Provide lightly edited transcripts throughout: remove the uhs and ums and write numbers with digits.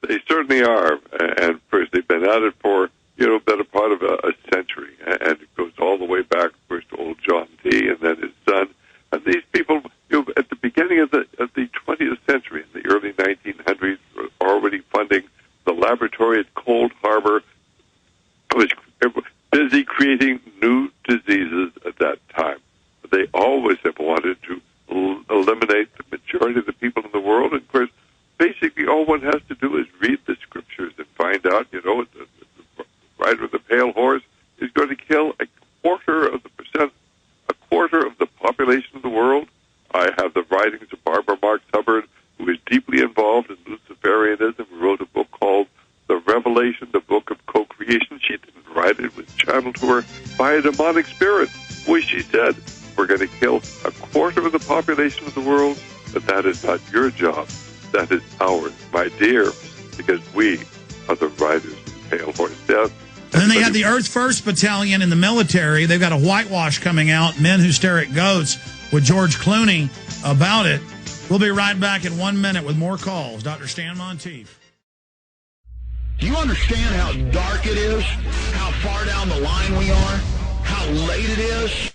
They certainly are, and of course they've been at it for better part of a century, and it goes all the way back first to old John D. and then his son. And these people, at the beginning of the 20th century, in the early 1900s, were already funding the laboratory at Cold Harbor. Was busy creating new diseases at that time. But they always have wanted to eliminate the majority of the people in the world. And of course, basically all one has to do is read the scriptures and find out, the rider of the pale horse is going to kill a quarter of the population of the world. I have the writings of Barbara Marx Hubbard, who is deeply involved in Luciferianism, who wrote a book called The Revelation, the Book of Co-Creation. She didn't write it. It was channeled to her by a demonic spirit. Boy, she said, we're going to kill a quarter of the population of the world, but that is not your job. That is ours, my dear, because we are the riders of the pale horse death. And then they have the Earth First Battalion in the military. They've got a whitewash coming out, Men Who Stare at Goats, with George Clooney about it. We'll be right back in 1 minute with more calls. Dr. Stan Monteith. Do you understand how dark it is? How far down the line we are? How late it is?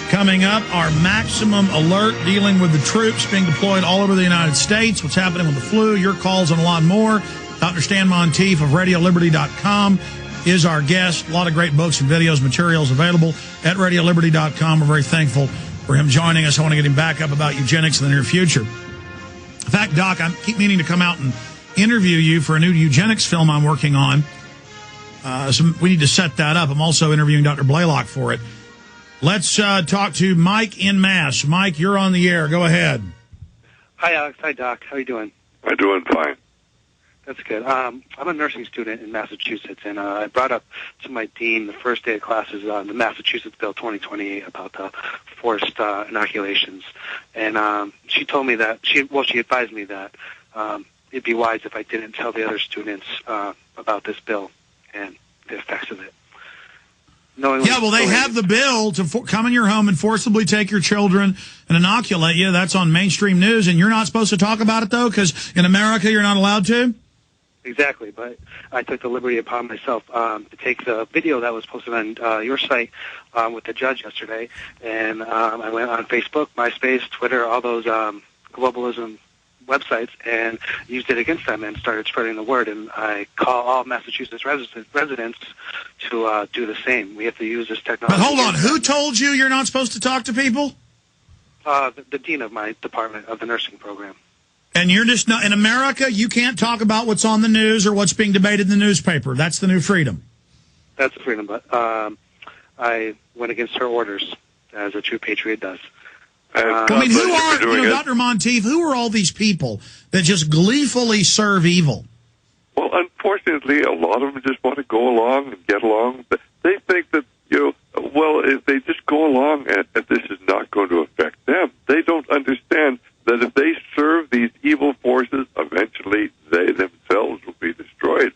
Coming up, our maximum alert dealing with the troops being deployed all over the United States, what's happening with the flu, your calls, and a lot more. Dr. Stan Monteith of RadioLiberty.com is our guest. A lot of great books and videos, materials available at RadioLiberty.com. We're very thankful for him joining us. I want to get him back up about eugenics in the near future. In fact, Doc, I keep meaning to come out and interview you for a new eugenics film I'm working on. So we need to set that up. I'm also interviewing Dr. Blaylock for it. Let's talk to Mike in Mass. Mike, you're on the air. Go ahead. Hi, Alex. Hi, Doc. How are you doing? I'm doing fine. That's good. I'm a nursing student in Massachusetts, and I brought up to my dean the first day of classes the Massachusetts Bill 2028 about the forced inoculations. And she told me that, she advised me that it'd be wise if I didn't tell the other students about this bill and the effects of it. They have the bill to come in your home and forcibly take your children and inoculate you. That's on mainstream news, and you're not supposed to talk about it, though, because in America you're not allowed to? Exactly, but I took the liberty upon myself to take the video that was posted on your site with the judge yesterday, and I went on Facebook, MySpace, Twitter, all those globalism websites, and used it against them and started spreading the word. And I call all Massachusetts residents to do the same. We have to use this technology. But hold on, who told you you're not supposed to talk to people? The dean of my department of the nursing program. And you're just not, in America, you can't talk about what's on the news or what's being debated in the newspaper. That's the new freedom. That's the freedom, but I went against her orders, as a true patriot does. Who are, Dr. Monteith, who are all these people that just gleefully serve evil? Well, unfortunately, a lot of them just want to go along and get along. They think that, if they just go along and this is not going to affect them. They don't understand that if they serve these evil forces, eventually they themselves will be destroyed.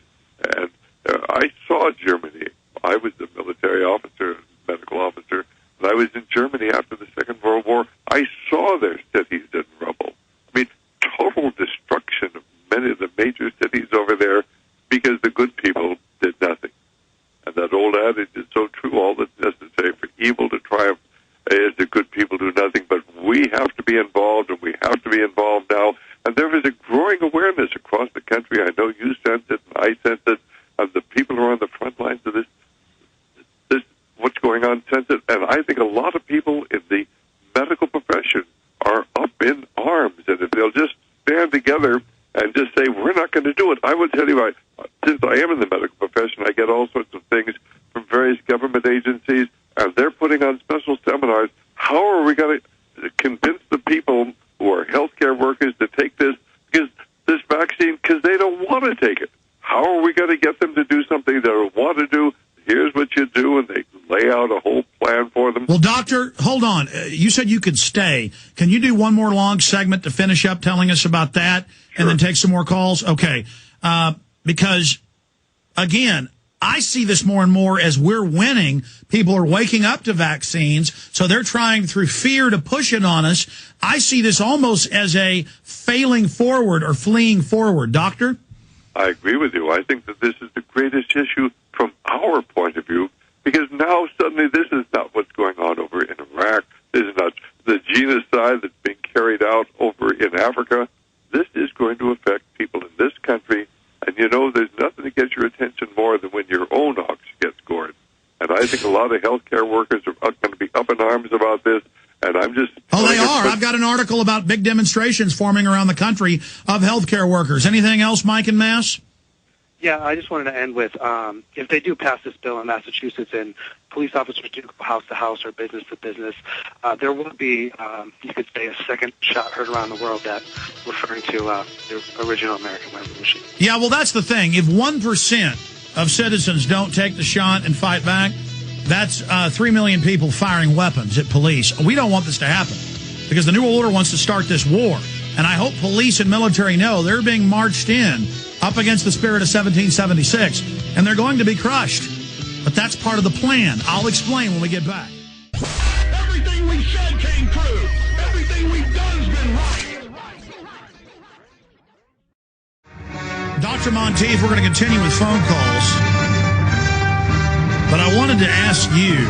And I saw Germany. I was a military officer, medical officer, and I was in Germany after the Second World War. I saw their cities in rubble. I mean, total destruction of many of the major cities over there because the good people did nothing. And that old adage is so true. All that's necessary for evil to triumph is the good people do nothing. But we have to be involved, and we have to be involved now. And there is a growing awareness across the country. I know you sense it, and I sense it, of the people who are on the front lines of this what's going on sense it. And I think a lot of people in the medical profession are up in arms. And if they'll just stand together and just say, we're not going to do it. I will tell you, since I am in the medical profession, I get all sorts of things from various government agencies, and they're putting on special seminars. How are we going to convince the people who are healthcare workers to take this vaccine because they don't want to take it? How are we going to get them to do something they don't want to do? Here's what you do, and they lay out a whole plan for them. Well, doctor, hold on. You said you could stay. Can you do one more long segment to finish up telling us about that, and then take some more calls? Okay. Because, again, I see this more and more as we're winning. People are waking up to vaccines, so they're trying through fear to push it on us. I see this almost as a failing forward or fleeing forward. Doctor? I agree with you. I think that this is the greatest issue from our point of view, because now suddenly this is not what's going on over in Iraq. This is not the genocide that's being carried out over in Africa. This is going to affect people in this country. And, you know, there's nothing to get your attention more than when your own ox gets gored. And I think a lot of healthcare workers are going to be up in arms about this. And I'm just... Oh, they are. I've got an article about big demonstrations forming around the country of healthcare workers. Anything else, Mike and Mass? Yeah, I just wanted to end with, if they do pass this bill in Massachusetts and police officers do go house to house or business to business, there will be, you could say, a second shot heard around the world that referring to the original American Revolution. Yeah, well, that's the thing. If 1% of citizens don't take the shot and fight back, that's 3 million people firing weapons at police. We don't want this to happen because the New World Order wants to start this war. And I hope police and military know they're being marched in up against the spirit of 1776, and they're going to be crushed. But that's part of the plan. I'll explain when we get back. Everything we said came true. Everything we've done's been right. Dr. Monteith, we're going to continue with phone calls. But I wanted to ask you,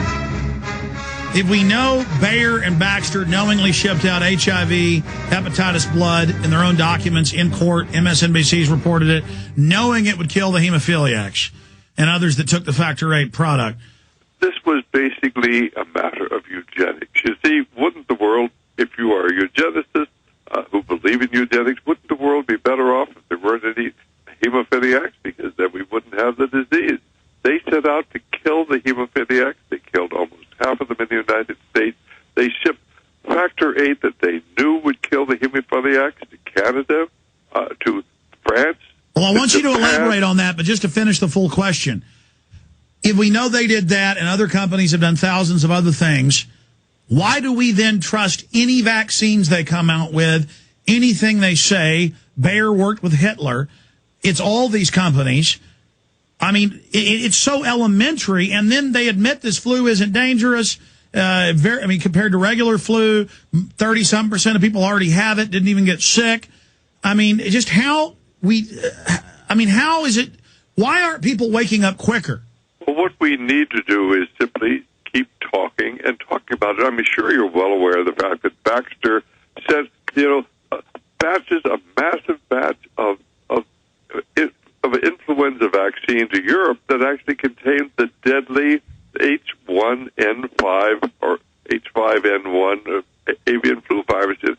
if we know Bayer and Baxter knowingly shipped out HIV, hepatitis blood in their own documents in court, MSNBC's reported it, knowing it would kill the hemophiliacs and others that took the Factor VIII product. This was basically a matter of eugenics. You see, wouldn't the world, if you are a eugenicist who believe in eugenics, wouldn't the world be better off if there weren't any hemophiliacs? Because then we wouldn't have the disease. They set out to kill the hemophiliacs. They killed almost half of them in the United States. They shipped Factor VIII that they knew would kill the hemophiliacs to Canada, to France. Well, I want you to elaborate on that, but just to finish the full question. If we know they did that and other companies have done thousands of other things, why do we then trust any vaccines they come out with, anything they say? Bayer worked with Hitler. It's all these companies. I mean, it's so elementary, and then they admit this flu isn't dangerous. Compared to regular flu, 30-some% of people already have it, didn't even get sick. I mean, just how is it, why aren't people waking up quicker? Well, what we need to do is simply keep talking and talking about it. I'm sure you're well aware of the fact that Baxter said, a massive batch of influenza vaccine to Europe that actually contained the deadly H1N5 or H5N1 avian flu viruses.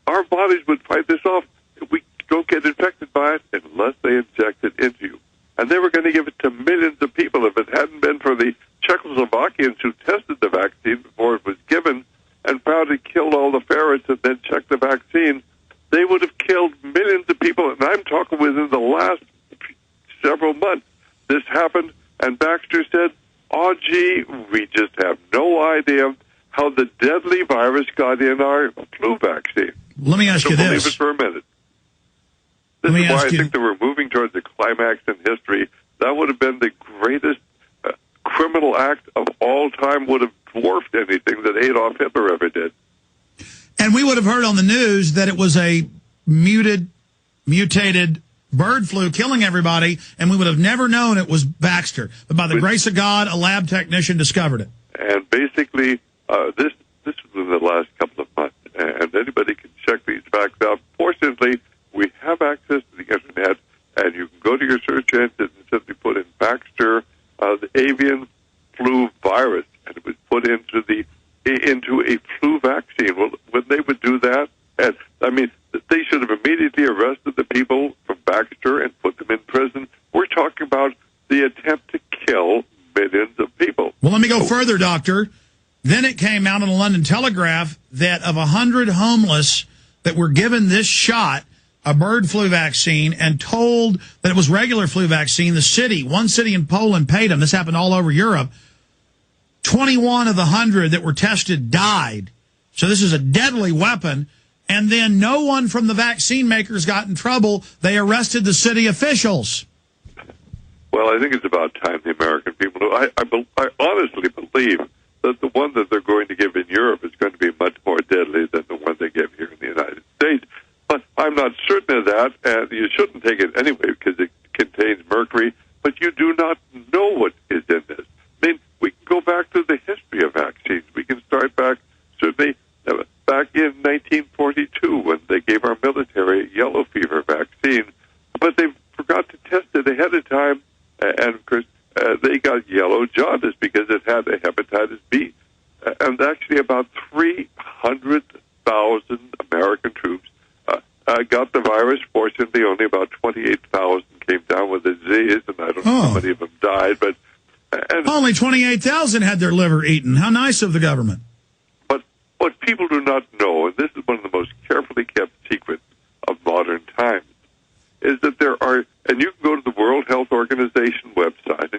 Our bodies would fight this off. We don't get infected by it unless they inject it into you. And they were going to give it to millions of people. If it hadn't been for the Czechoslovakians who tested the vaccine before it was given and found it killed all the ferrets and then checked the vaccine, they would have killed millions of people. And I'm talking within the last several months. This happened, and Baxter said, oh, gee, we just have no idea how the deadly virus got in our flu vaccine. Let me ask you this. Believe it for a minute. This is why I think that we're moving towards a climax in history. That would have been the greatest criminal act of all time, would have dwarfed anything that Adolf Hitler ever did. And we would have heard on the news that it was a mutated bird flu killing everybody, and we would have never known it was Baxter. But by the grace of God, a lab technician discovered it. And basically, this was in the last couple of months, and anybody can check these facts out. Fortunately, we have access to the Internet, and you can go to your search engine and simply put in Baxter, the avian flu virus, and it was put into a flu vaccine. Well, when they would do that, and I mean, they should have immediately arrested the people from Baxter and put them in prison. We're talking about the attempt to kill millions of people. Well, let me go further, Doctor. Then it came out in the London Telegraph that of 100 homeless that were given this shot, a bird flu vaccine, and told that it was regular flu vaccine, one city in Poland paid them. This happened all over Europe. 21 of the 100 that were tested died. So this is a deadly weapon. And then no one from the vaccine makers got in trouble. They arrested the city officials. Well, I think it's about time the American people know. I honestly believe that the one that they're going to give in Europe is going to be much more deadly than the one they give here in the United States. But I'm not certain of that, and you shouldn't take it anyway because mercury, but you do not know what is in this. I mean, we can go back to the history of vaccines. We can start back, certainly, back in 1942 when they gave our military a yellow fever vaccine, but they forgot to test it ahead of time, and of course they got yellow jaundice because it had a hepatitis B. And actually about 300,000 American troops got the virus. Fortunately, only about 28,000 came down with the disease, and I don't know how many of them died. But only 28,000 had their liver eaten. How nice of the government. But what people do not know, and this is one of the most carefully kept secrets of modern times, is that there are, and you can go to the World Health Organization website,